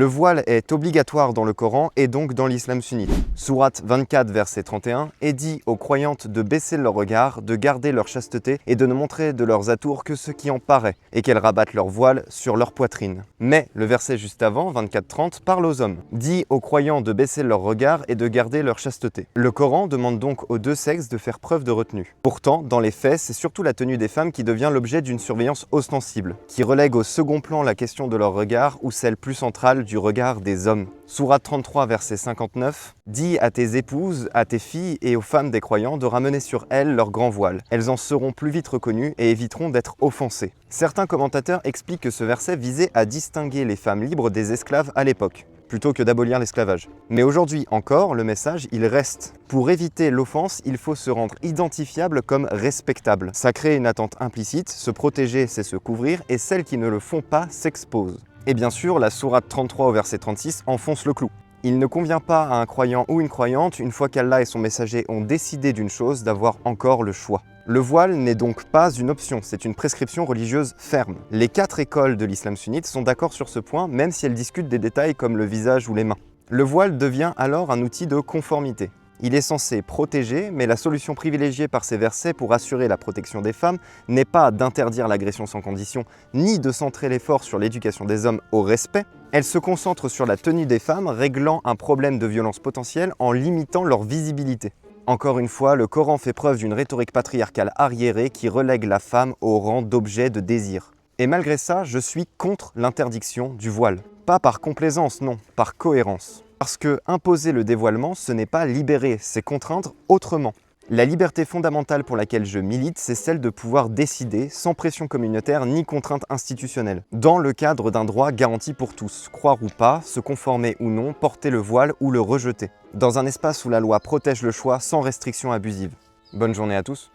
Le voile est obligatoire dans le Coran et donc dans l'islam sunnite. Sourate 24, verset 31, est dit aux croyantes de baisser leur regard, de garder leur chasteté et de ne montrer de leurs atours que ce qui en paraît, et qu'elles rabattent leur voile sur leur poitrine. Mais le verset juste avant, 24-30, parle aux hommes, dit aux croyants de baisser leur regard et de garder leur chasteté. Le Coran demande donc aux deux sexes de faire preuve de retenue. Pourtant, dans les faits, c'est surtout la tenue des femmes qui devient l'objet d'une surveillance ostensible, qui relègue au second plan la question de leur regard ou celle plus centrale du regard des hommes. Sourate 33, verset 59, dis à tes épouses, à tes filles et aux femmes des croyants de ramener sur elles leur grand voile. Elles en seront plus vite reconnues et éviteront d'être offensées. Certains commentateurs expliquent que ce verset visait à distinguer les femmes libres des esclaves à l'époque, plutôt que d'abolir l'esclavage. Mais aujourd'hui encore, le message, il reste. Pour éviter l'offense, il faut se rendre identifiable comme respectable. Ça crée une attente implicite, se protéger c'est se couvrir, et celles qui ne le font pas s'exposent. Et bien sûr, la sourate 33 au verset 36 enfonce le clou. Il ne convient pas à un croyant ou une croyante, une fois qu'Allah et son messager ont décidé d'une chose, d'avoir encore le choix. Le voile n'est donc pas une option, c'est une prescription religieuse ferme. Les 4 écoles de l'islam sunnite sont d'accord sur ce point, même si elles discutent des détails comme le visage ou les mains. Le voile devient alors un outil de conformité. Il est censé protéger, mais la solution privilégiée par ces versets pour assurer la protection des femmes n'est pas d'interdire l'agression sans condition, ni de centrer l'effort sur l'éducation des hommes au respect. Elle se concentre sur la tenue des femmes, réglant un problème de violence potentielle en limitant leur visibilité. Encore une fois, le Coran fait preuve d'une rhétorique patriarcale arriérée qui relègue la femme au rang d'objet de désir. Et malgré ça, je suis contre l'interdiction du voile. Pas par complaisance, non, par cohérence. Parce que imposer le dévoilement, ce n'est pas libérer, c'est contraindre autrement. La liberté fondamentale pour laquelle je milite, c'est celle de pouvoir décider, sans pression communautaire ni contrainte institutionnelle, dans le cadre d'un droit garanti pour tous, croire ou pas, se conformer ou non, porter le voile ou le rejeter, dans un espace où la loi protège le choix sans restriction abusive. Bonne journée à tous.